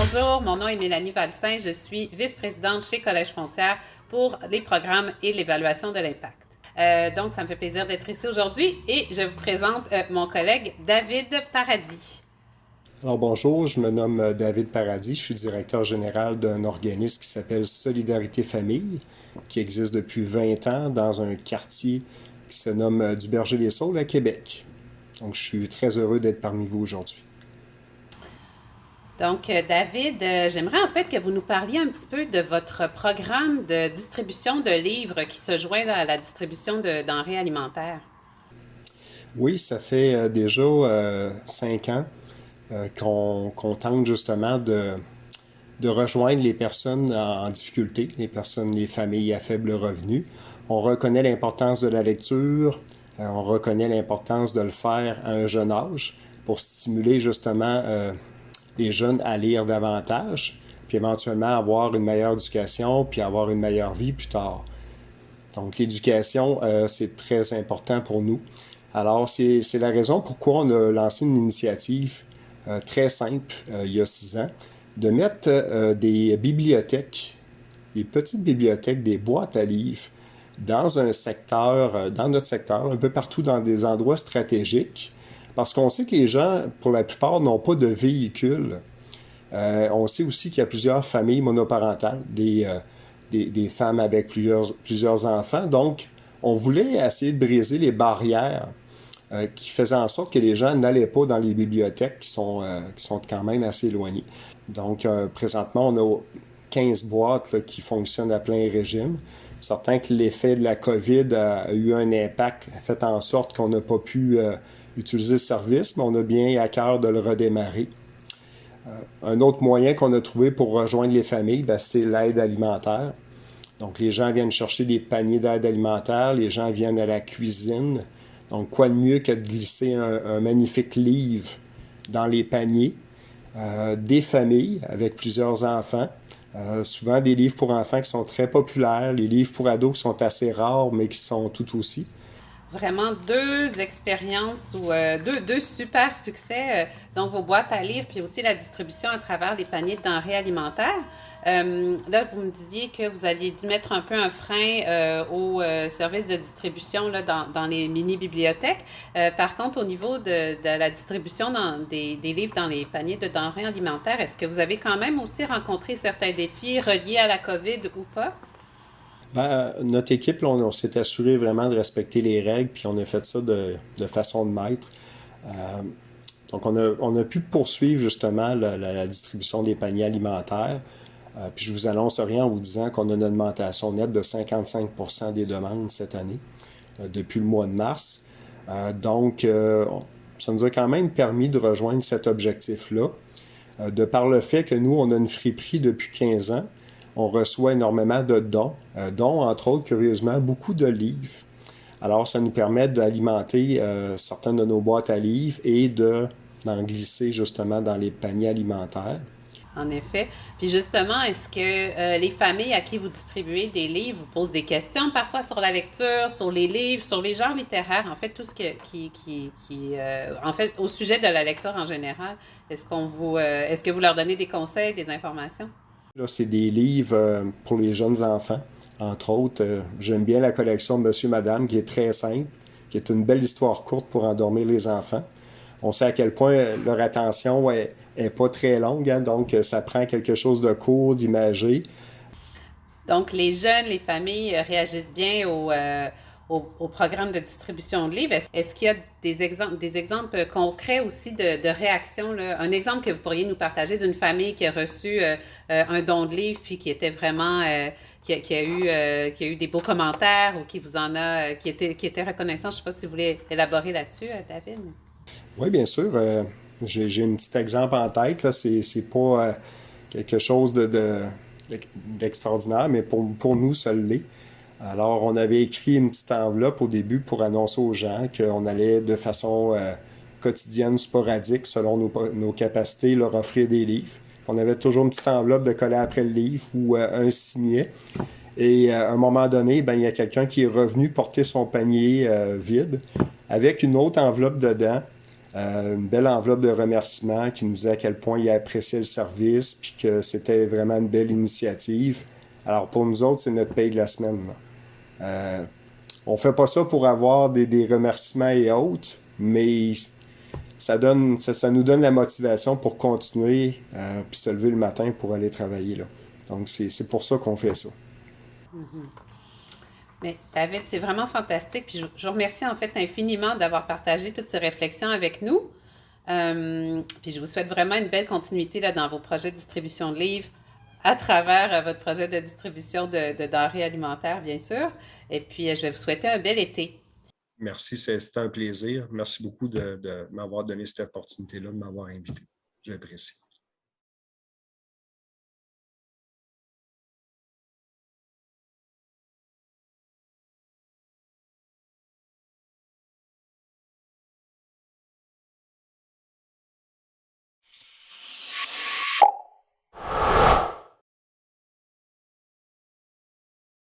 Bonjour, mon nom est Mélanie Valsin, je suis vice-présidente chez Collège Frontières pour les programmes et l'évaluation de l'impact. Donc, ça me fait plaisir d'être ici aujourd'hui et je vous présente mon collègue David Paradis. Alors bonjour, je me nomme David Paradis, je suis directeur général d'un organisme qui s'appelle Solidarité Famille, qui existe depuis 20 ans dans un quartier qui se nomme du Berger-les-Saules à Québec. Donc je suis très heureux d'être parmi vous aujourd'hui. Donc, David, j'aimerais en fait que vous nous parliez un petit peu de votre programme de distribution de livres qui se joint à la distribution de denrées alimentaires. Oui, ça fait déjà 5 ans qu'on tente justement de rejoindre les personnes en difficulté, les familles à faible revenu. On reconnaît l'importance de la lecture, on reconnaît l'importance de le faire à un jeune âge pour stimuler justement les jeunes à lire davantage, puis éventuellement avoir une meilleure éducation, puis avoir une meilleure vie plus tard. Donc l'éducation, c'est très important pour nous. Alors c'est la raison pourquoi on a lancé une initiative très simple il y a 6 ans, de mettre des bibliothèques, des petites bibliothèques, des boîtes à livres dans un secteur, dans notre secteur, un peu partout dans des endroits stratégiques, parce qu'on sait que les gens, pour la plupart, n'ont pas de véhicule. On sait aussi qu'il y a plusieurs familles monoparentales, des femmes avec plusieurs enfants. Donc, on voulait essayer de briser les barrières qui faisaient en sorte que les gens n'allaient pas dans les bibliothèques qui sont quand même assez éloignées. Donc, présentement, on a 15 boîtes là, qui fonctionnent à plein régime. Certain que l'effet de la COVID a eu un impact, a fait en sorte qu'on n'a pas pu utiliser le service, mais on a bien à cœur de le redémarrer. Un autre moyen qu'on a trouvé pour rejoindre les familles, c'est l'aide alimentaire. Donc, les gens viennent chercher des paniers d'aide alimentaire, les gens viennent à la cuisine. Donc, quoi de mieux que de glisser un magnifique livre dans les paniers des familles avec plusieurs enfants. Souvent des livres pour enfants qui sont très populaires, les livres pour ados qui sont assez rares, mais qui sont tout aussi. Vraiment deux expériences ou deux super succès. Donc, vos boîtes à livres, puis aussi la distribution à travers les paniers de denrées alimentaires. Là, vous me disiez que vous aviez dû mettre un peu un frein au service de distribution là, dans les mini-bibliothèques. Par contre, au niveau de la distribution des livres dans les paniers de denrées alimentaires, est-ce que vous avez quand même aussi rencontré certains défis reliés à la COVID ou pas? Notre équipe, là, on s'est assuré vraiment de respecter les règles, puis on a fait ça de façon de maître. Donc, on a pu poursuivre justement la distribution des paniers alimentaires. Puis je vous annonce rien en vous disant qu'on a une augmentation nette de 55% des demandes cette année, depuis le mois de mars. Donc, ça nous a quand même permis de rejoindre cet objectif-là. De par le fait que nous, on a une friperie depuis 15 ans, on reçoit énormément de dons, dont, entre autres, curieusement, beaucoup de livres. Alors, ça nous permet d'alimenter certaines de nos boîtes à livres et d'en glisser justement dans les paniers alimentaires. En effet. Puis justement, est-ce que les familles à qui vous distribuez des livres vous posent des questions parfois sur la lecture, sur les livres, sur les genres littéraires, en fait, tout ce en fait, au sujet de la lecture en général, est-ce que vous leur donnez des conseils, des informations? Là, c'est des livres pour les jeunes enfants, entre autres. J'aime bien la collection de Monsieur Madame, qui est très simple, qui est une belle histoire courte pour endormir les enfants. On sait à quel point leur attention est pas très longue, hein, donc ça prend quelque chose de court, d'imagé. Donc, les jeunes, les familles réagissent bien au programme de distribution de livres. Est-ce qu'il y a des exemples concrets aussi de réactions, là? Un exemple que vous pourriez nous partager d'une famille qui a reçu un don de livre puis qui était vraiment, qui a eu des beaux commentaires ou qui vous en a, qui était reconnaissant. Je ne sais pas si vous voulez élaborer là-dessus, David. Oui, bien sûr. J'ai un petit exemple en tête. Là. C'est pas quelque chose d'extraordinaire, mais pour nous, ça l'est. Alors, on avait écrit une petite enveloppe au début pour annoncer aux gens qu'on allait de façon quotidienne, sporadique, selon nos capacités, leur offrir des livres. On avait toujours une petite enveloppe de coller après le livre ou un signet. Et à un moment donné, il y a quelqu'un qui est revenu porter son panier vide avec une autre enveloppe dedans une belle enveloppe de remerciements qui nous dit à quel point il appréciait le service, puis que c'était vraiment une belle initiative. Alors pour nous autres, c'est notre paye de la semaine. On fait pas ça pour avoir des remerciements et autres, mais ça nous donne la motivation pour continuer puis se lever le matin pour aller travailler là. Donc c'est pour ça qu'on fait ça. Mais David, c'est vraiment fantastique. Puis je vous remercie en fait infiniment d'avoir partagé toutes ces réflexions avec nous. Puis je vous souhaite vraiment une belle continuité là, dans vos projets de distribution de livres à travers votre projet de distribution de denrées alimentaires, bien sûr. Et puis, je vais vous souhaiter un bel été. Merci, c'était un plaisir. Merci beaucoup de m'avoir donné cette opportunité-là, de m'avoir invité. J'apprécie.